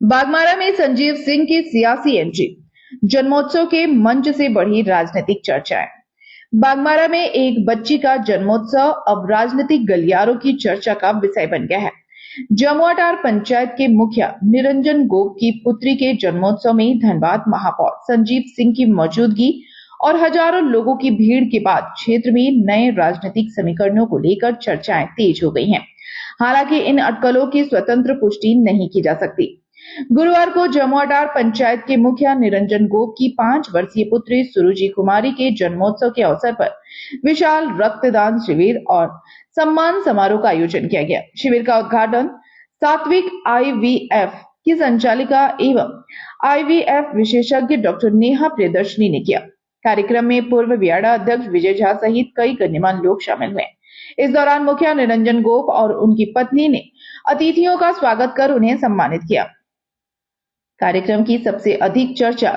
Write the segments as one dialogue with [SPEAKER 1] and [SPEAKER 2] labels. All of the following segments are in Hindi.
[SPEAKER 1] बागमारा में संजीव सिंह की सियासी एंट्री, जन्मोत्सव के मंच से बढ़ी राजनीतिक चर्चाएं। बागमारा में एक बच्ची का जन्मोत्सव अब राजनीतिक गलियारों की चर्चा का विषय बन गया है। जमुआटार पंचायत के मुखिया निरंजन गोप की पुत्री के जन्मोत्सव में धनबाद महापौर संजीव सिंह की मौजूदगी और हजारों लोगों की भीड़ के बाद क्षेत्र में नए राजनीतिक समीकरणों को लेकर चर्चाएं तेज हो गई हैं। हालांकि इन अटकलों की स्वतंत्र पुष्टि नहीं की जा सकती। गुरुवार को जमुआटार पंचायत के मुखिया निरंजन गोप की 5 वर्षीय पुत्री सुरुचि कुमारी के जन्मोत्सव के अवसर पर विशाल रक्तदान शिविर और सम्मान समारोह का आयोजन किया गया। शिविर का उद्घाटन सात्विक IVF की संचालिका एवं IVF विशेषज्ञ डॉक्टर नेहा प्रियदर्शनी ने किया। कार्यक्रम में पूर्व बियाडा अध्यक्ष विजय झा सहित कई गण्यमान्य लोग शामिल हुए। इस दौरान मुखिया निरंजन गोप और उनकी पत्नी ने अतिथियों का स्वागत कर उन्हें सम्मानित किया। कार्यक्रम की सबसे अधिक चर्चा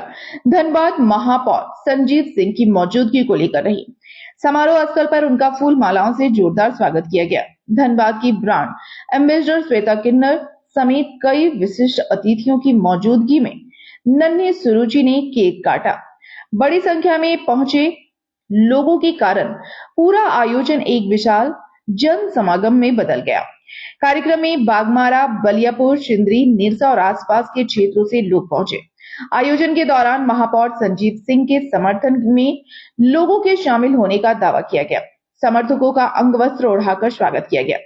[SPEAKER 1] धनबाद महापौर संजीव सिंह की मौजूदगी को लेकर रही। समारोह स्थल पर उनका फूल मालाओं से जोरदार स्वागत किया गया। धनबाद की ब्रांड एम्बेसडर श्वेता किन्नर समेत कई विशिष्ट अतिथियों की मौजूदगी में नन्ही सुरुचि ने केक काटा। बड़ी संख्या में पहुंचे लोगों के कारण पूरा आयोजन एक विशाल जन समागम में बदल गया। कार्यक्रम में बागमारा, बलियापुर, शिंदरी, निरसा और आसपास के क्षेत्रों से लोग पहुंचे। आयोजन के दौरान महापौर संजीव सिंह के समर्थन में लोगों के शामिल होने का दावा किया गया। समर्थकों का अंग वस्त्र ओढ़ाकर स्वागत किया गया।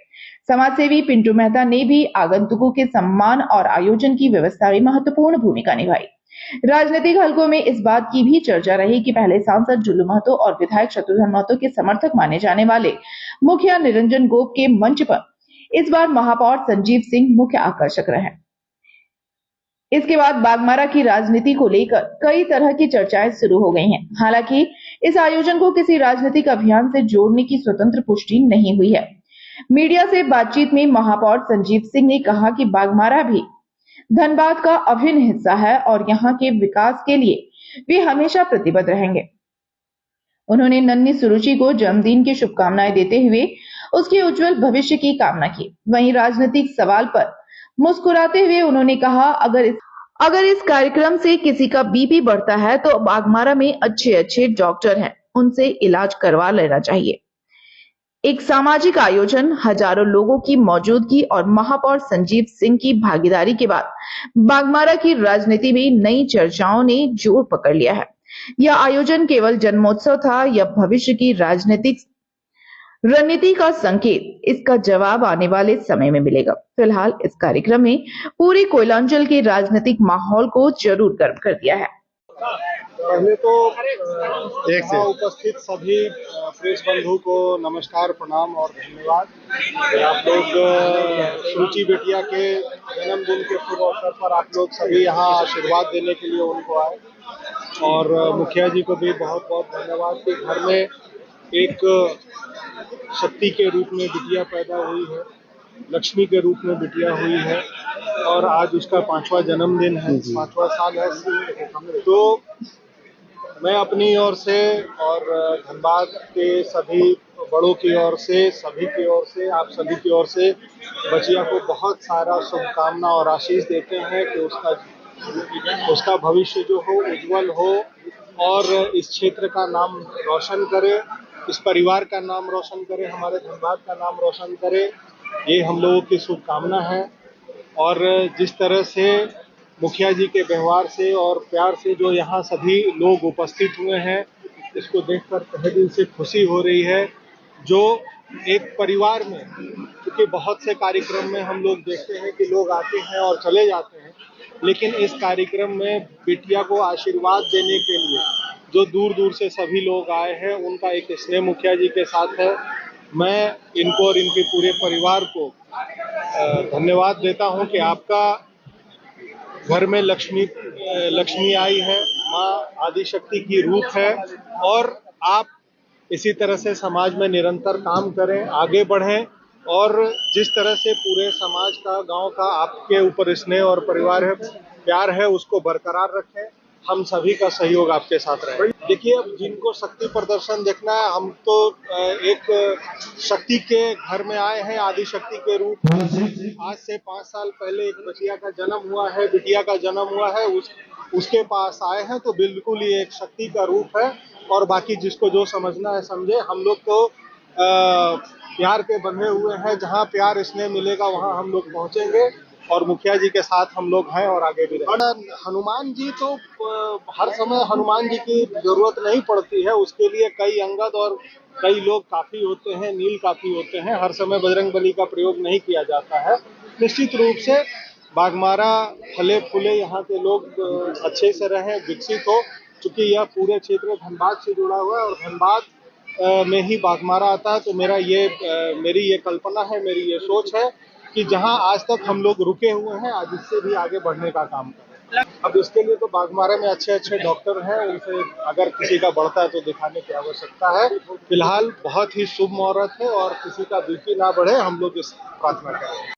[SPEAKER 1] समाजसेवी पिंटू मेहता ने भी आगंतुकों के सम्मान और आयोजन की व्यवस्था में महत्वपूर्ण भूमिका निभाई। राजनीतिक हलकों में इस बात की भी चर्चा रही कि पहले सांसद जुल्लू महतो और विधायक शत्रुघ्न महतो के समर्थक माने जाने वाले मुखिया निरंजन गोप के मंच पर इस बार महापौर संजीव सिंह मुख्य आकर्षक रहे। इसके बाद बागमारा की राजनीति को लेकर कई तरह की चर्चाएं शुरू हो गई हैं। हालांकि इस आयोजन को किसी राजनीतिक अभियान से जोड़ने की स्वतंत्र पुष्टि नहीं हुई है। मीडिया से बातचीत में महापौर संजीव सिंह ने कहा कि बागमारा भी धनबाद का अभिन्न हिस्सा है और यहाँ के विकास के लिए वे हमेशा प्रतिबद्ध रहेंगे। उन्होंने नन्ही सुरुचि को जन्मदिन की शुभकामनाएं देते हुए उसके उज्जवल भविष्य की कामना की। वहीं राजनीतिक सवाल पर मुस्कुराते हुए उन्होंने कहा, अगर इस कार्यक्रम से किसी का बीपी बढ़ता है तो बागमारा में अच्छे डॉक्टर हैं, उनसे इलाज करवा लेना चाहिए। एक सामाजिक आयोजन, हजारों लोगों की मौजूदगी और महापौर संजीव सिंह की भागीदारी के बाद बागमारा की राजनीति में नई चर्चाओं ने जोर पकड़ लिया है। यह आयोजन केवल जन्मोत्सव था या भविष्य की राजनीतिक रणनीति का संकेत, इसका जवाब आने वाले समय में मिलेगा। फिलहाल इस कार्यक्रम में पूरे कोयलांचल के राजनीतिक माहौल को जरूर गर्म कर दिया है।
[SPEAKER 2] पहले तो यहाँ उपस्थित सभी प्रेस बंधु को नमस्कार, प्रणाम और धन्यवाद। आप लोग सुरुचि बेटिया के जन्मदिन के शुभ अवसर पर आप लोग सभी यहाँ आशीर्वाद देने के लिए उनको आए और मुखिया जी को भी बहुत बहुत धन्यवाद कि घर में एक शक्ति के रूप में बिटिया पैदा हुई है, लक्ष्मी के रूप में बिटिया हुई है और आज उसका 5वां जन्मदिन है, 5वां साल है। तो मैं अपनी ओर से और धनबाद के सभी बड़ों की ओर से, सभी की ओर से, आप सभी की ओर से बचिया को बहुत सारा शुभकामना और आशीष देते हैं कि उसका भविष्य जो हो उज्जवल हो और इस क्षेत्र का नाम रोशन करे, इस परिवार का नाम रोशन करे, हमारे धनबाद का नाम रोशन करे, ये हम लोगों की शुभकामना है। और जिस तरह से मुखिया जी के व्यवहार से और प्यार से जो यहाँ सभी लोग उपस्थित हुए हैं, इसको देखकर तहे दिल से खुशी हो रही है। जो एक परिवार में, क्योंकि बहुत से कार्यक्रम में हम लोग देखते हैं कि लोग आते हैं और चले जाते हैं, लेकिन इस कार्यक्रम में बिटिया को आशीर्वाद देने के लिए जो दूर दूर से सभी लोग आए हैं, उनका एक स्नेह मुखिया जी के साथ है। मैं इनको और इनके पूरे परिवार को धन्यवाद देता हूं कि आपका घर में लक्ष्मी आई है, माँ आदिशक्ति की रूप है और आप इसी तरह से समाज में निरंतर काम करें, आगे बढ़ें और जिस तरह से पूरे समाज का, गांव का आपके ऊपर स्नेह और परिवार है, प्यार है, उसको बरकरार रखें। हम सभी का सहयोग आपके साथ रहे। देखिए, अब जिनको शक्ति प्रदर्शन देखना है, हम तो एक शक्ति के घर में आए हैं, आदि शक्ति के रूप में। आज से 5 साल पहले एक बिटिया का जन्म हुआ है, उसके पास आए हैं, तो बिल्कुल ये एक शक्ति का रूप है। और बाकी जिसको जो समझना है समझे। हम लोग तो प्यार के बंधे हुए हैं, जहाँ प्यार स्नेह मिलेगा वहाँ हम लोग पहुंचेंगे, और मुखिया जी के साथ हम लोग हैं और आगे भी रहेंगे। हनुमान जी तो हर समय हनुमान जी की जरूरत नहीं पड़ती है, उसके लिए कई अंगद और कई लोग काफी होते हैं, नील काफी होते हैं। हर समय बजरंगबली का प्रयोग नहीं किया जाता है। निश्चित रूप से बाघमारा फले फूले, यहाँ के लोग अच्छे से रहें, विकसित हो, चूंकि यह पूरे क्षेत्र धनबाद से जुड़ा हुआ है और धनबाद में ही बाघमारा आता है। तो मेरी ये कल्पना है, मेरी ये सोच है कि जहां आज तक हम लोग रुके हुए हैं, आज इससे भी आगे बढ़ने का काम करें। अब इसके लिए तो बाघमारा में अच्छे अच्छे डॉक्टर हैं, उनसे अगर किसी का बढ़ता है तो दिखाने की आवश्यकता है। फिलहाल बहुत ही शुभ मुहूर्त है और किसी का बीपी ना बढ़े, हम लोग इस प्रार्थना करें।